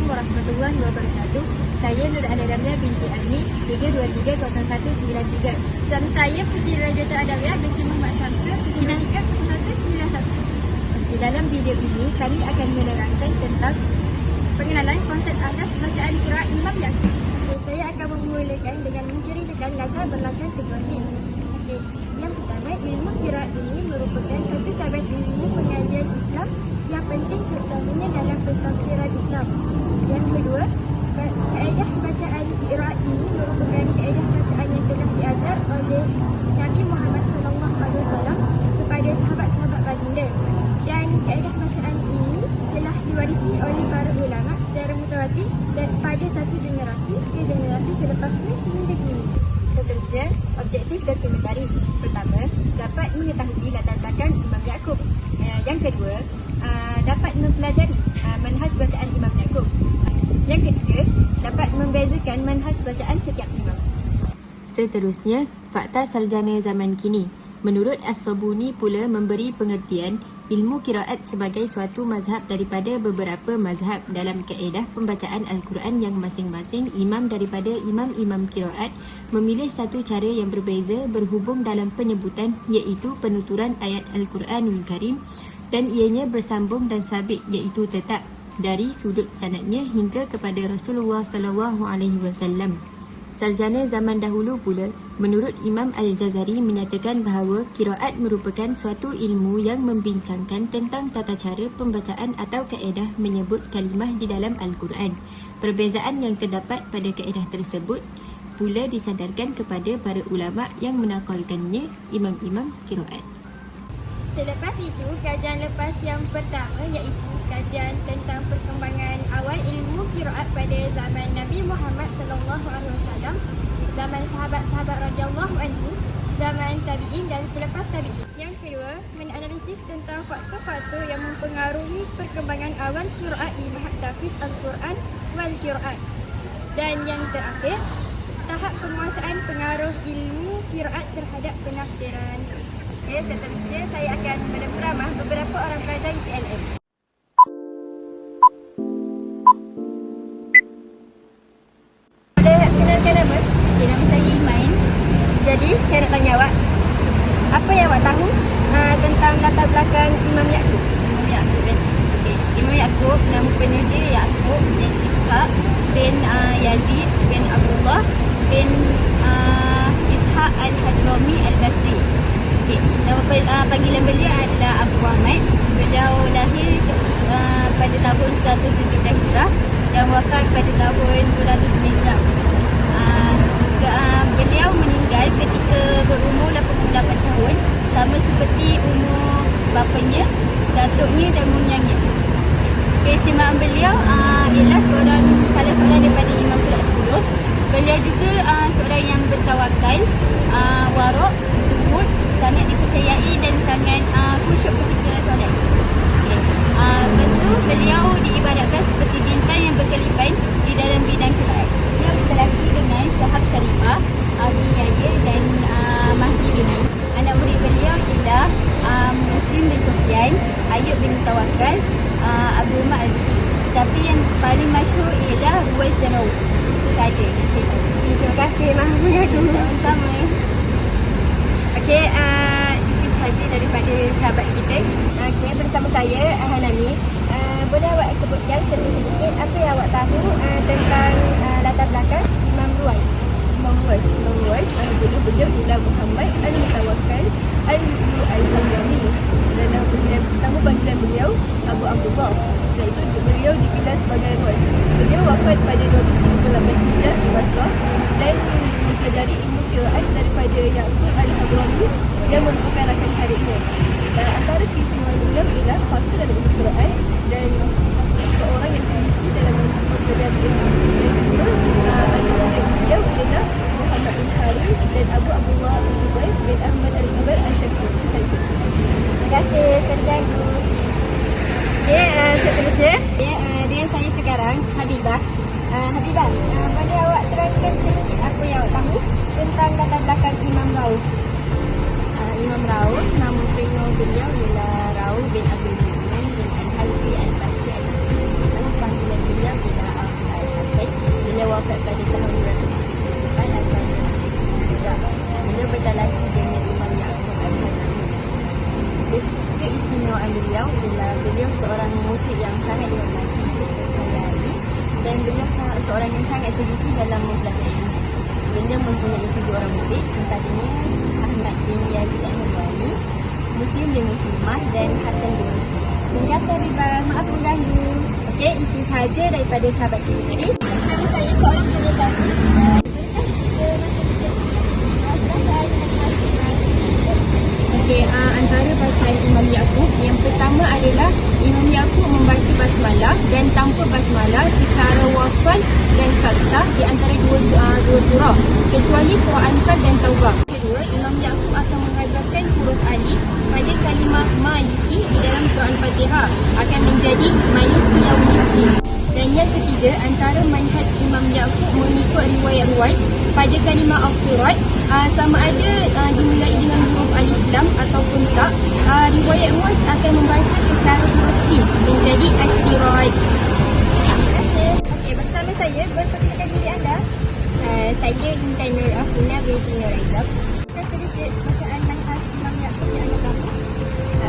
warahmatullahi wabarakatuh. Saya Nur Aladamia binti Azmi, 3230193. Dan saya Putri Rajata Adawiyah binti Muhammad Syamsul, 3230191. Di dalam video ini, kami akan menerangkan tentang pengenalan konsep asas bacaan qiraat Imam Yaqub. Saya akan memulakan dengan menceritakan latar belakang situasi. Yang pertama, ilmu qiraat ini merupakan satu cabang ilmu pengajian Islam yang penting terutamanya dalam pentafsiran Islam. Yang kedua, kaedah bacaan qiraat ini merupakan kaedah bacaan yang telah diajar oleh Nabi Muhammad SAW kepada sahabat-sahabat baginda. Dan kaedah bacaan ini telah diwarisi oleh para ulama secara mutawatir dan pada satu generasi ke generasi selepasnya sehingga kini. seterusnya objektif dokumentari. Pertama, dapat mengetahui latar belakang Imam Yaqub. Yang kedua, dapat mempelajari manhaj bacaan Imam Yaqub. Yang ketiga, dapat membezakan manhaj bacaan setiap imam. Seterusnya, fakta sarjana zaman kini. Menurut As-Sabuni pula memberi pengertian ilmu qiraat sebagai suatu mazhab daripada beberapa mazhab dalam kaedah pembacaan Al-Quran yang masing-masing imam daripada imam-imam qiraat memilih satu cara yang berbeza berhubung dalam penyebutan iaitu penuturan ayat Al-Quranul Karim dan ianya bersambung dan sabit iaitu tetap dari sudut sanadnya hingga kepada Rasulullah SAW. Sarjana zaman dahulu pula, menurut Imam Al-Jazari menyatakan bahawa qiraat merupakan suatu ilmu yang membincangkan tentang tata cara pembacaan atau kaedah menyebut kalimah di dalam Al-Quran. Perbezaan yang terdapat pada kaedah tersebut pula disandarkan kepada para ulama yang menakalkannya imam-imam qiraat. Selepas itu, kajian lepas yang pertama iaitu kajian tentang perkembangan awal ilmu qiraat pada zaman Nabi Muhammad SAW, zaman sahabat-sahabat radhiyallahu anhu, zaman tabi'in dan selepas tabi'in. Yang kedua, menganalisis tentang faktor-faktor yang mempengaruhi perkembangan awal qiraat di mahad tahfiz Al-Quran wal qiraat. Dan yang terakhir, tahap penguasaan pengaruh ilmu qiraat terhadap penafsiran. Okay, seterusnya saya akan menceramah beberapa orang pelajar UPLM. Boleh kenalkan nama? Okay, nama saya Imain. Jadi, saya nak tanya awak, apa yang awak tahu tentang latar belakang Imam Yaqub? Imam Yaqub kan? Okay. Imam Yaqub, nama penuh dia Yaqub bin Ishaq bin Yazid bin Abdullah bin Ishaq Al-Hadrami Al-Basri. Okay. Nama panggilan beliau adalah Abu Ahmad. Beliau lahir pada tahun 107 Hijrah dan wafat pada tahun 200 Hijrah. Beliau meninggal ketika berumur 88 tahun, sama seperti umur bapanya, datuknya dan munyangnya. Keistimewaan beliau ialah salah seorang daripada imam qiraat 10. Beliau juga seorang yang bertawakal, warok, zuhud, sangat dipercayai dan sangat khusyuk ketika solat. Okay. Lepas tu beliau diibadatkan seperti bintang yang berkelipan di dalam bidang qiraat. Beliau berlaki dengan Syahab Sharifah, Abi Yahya dan Mahdi bin Ali. Anak murid beliau ialah Muslim bin Sufyan, Ayub bin Tawakal, Abu Umar Al-Bukri. Tapi yang paling masyhur ialah Ruwais Janawi. Itu saja. Terima kasih Maha Pengagung. Sama-sama. Okey, itu sahaja daripada sahabat kita. Okey, bersama saya Hanani. Boleh awak sebutkan sedikit apa yang awak tahu tentang latar belakang Imam Ruwais? Imam Ruwais dulu beliau ialah Muhammad Al-Mutawakkal Al-Hadrami dan nama panggilan beliau Abu Abdullah. Setelah itu beliau digelar sebagai Ruwais. Beliau wafat pada 238 Hijrah di Basrah dan mempelajari ilmu qiraat daripada Yaqub Al-Hadrami dan merupakan rakan karibnya. Dan antara keistimewaan beliau ialah fakta dalam ilmu qiraat dan seorang yang teliti dalam mempelajari ilmu. Dan kedua, anak beliau ialah Muhammad bin Harun dan Abu Abdullah Al-Zubair bin Ahmad Al-Zubair Al-Syafi'i. Terima kasih sarjana. Okey, seterusnya dengan saya sekarang Habibah. Habibah, boleh awak terangkan sedikit apa yang awak tahu tentang latar belakang Imam Rauf? Imam Rauf, nama penuh beliau ialah Rauf bin Abdul Mu'min bin Al-Hazmi Al-Basri Al-Basri. Nama panggilan beliau ialah bertalahi dengan Imam Ya'qub Al-Hanafi. Keistimewaan beliau ialah beliau seorang mufti yang sangat dihormati, dipercayai, dan beliau seorang yang sangat teliti dalam mempelajari ilmu. Beliau mempunyai 7 orang murid, antaranya Ahmad bin Yazid Al-Hanafi, Muslim bin Muslimah, dan Hasan bin Muslim. Terima kasih Habibah, maaf mengganggu. Okey, itu sahaja daripada sahabat kita tadi. Bersama saya seorang penyintas. Okey, antara bacaan Imam Ya'qub, yang pertama adalah Imam Ya'qub membaca basmalah dan tanpa basmalah secara wasal dan faktah di antara dua surah, kecuali surah Anfal dan Taubah. Kedua, Imam Ya'qub akan menghazafkan huruf alif pada kalimah maliki di dalam surah Al-Fatihah akan menjadi maliki yaumiddin. Dan yang ketiga, antara manhaj Imam Ya'qub mengikut riwayat Ruwais pada kalimah as-sirat, sama ada dimulai dengan huruf alif lam ataupun tak, riwayat Ruwais akan membaca secara huruf sin menjadi as-sirat. Terima kasih. Okey, bersama saya, berperkenalkan diri anda. Saya Intan Nur Afina binti Nur Aizab. Kita sedikit bacaan manhaj Imam Ya'qub yang anda tahu.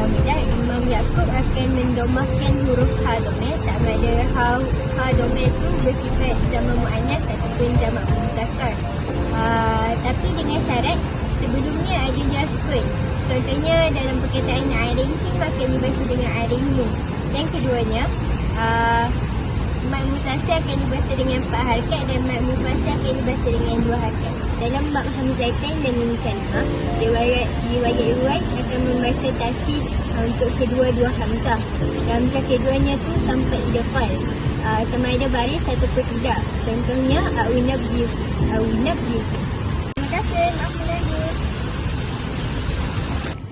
Mudah, Imam Ya'qub akan mendomahkan huruf ha domeh sama ada ha domeh itu bersifat jamak muannas ataupun jamak muzakkar. Tapi dengan syarat sebelumnya ada ya sukun. Contohnya dalam perkataan alaihim akan dibaca dengan alaihimu. Yang keduanya mad mutasil akan dibaca dengan 4 harakat dan mad mufassal akan dibaca dengan 2 harakat. Dalam bab hamzatain dan mim kalimah, riwayat Ruwais akan membaca tasdid untuk kedua-dua hamzah. Hamzah keduanya tu tanpa idgham, sama ada baris ataupun tidak. Contohnya a'unabbiu. Terima kasih, maaf mengganggu.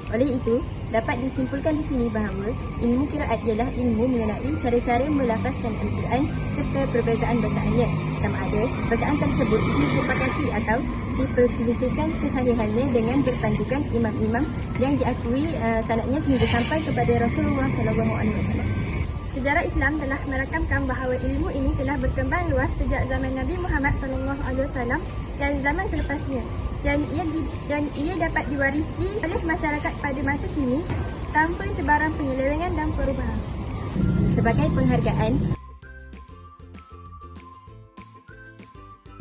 Oleh itu, dapat disimpulkan di sini bahawa ilmu qiraat ialah ilmu mengenai cara-cara melafazkan Al-Quran serta perbezaan bacaannya. Sama ada bacaan tersebut disepakati atau diperselisihkan kesahihannya dengan berpandukan imam-imam yang diakui sanadnya sehingga sampai kepada Rasulullah SAW. Sejarah Islam telah merakamkan bahawa ilmu ini telah berkembang luas sejak zaman Nabi Muhammad SAW dan zaman selepasnya. Dan ia dapat diwarisi oleh masyarakat pada masa kini tanpa sebarang penyelewengan dan perubahan. Sebagai penghargaan,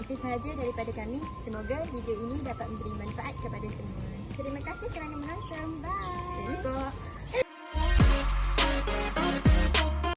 Itu sahaja daripada kami. Semoga video ini dapat memberi manfaat kepada semua. Terima kasih kerana menonton. Bye.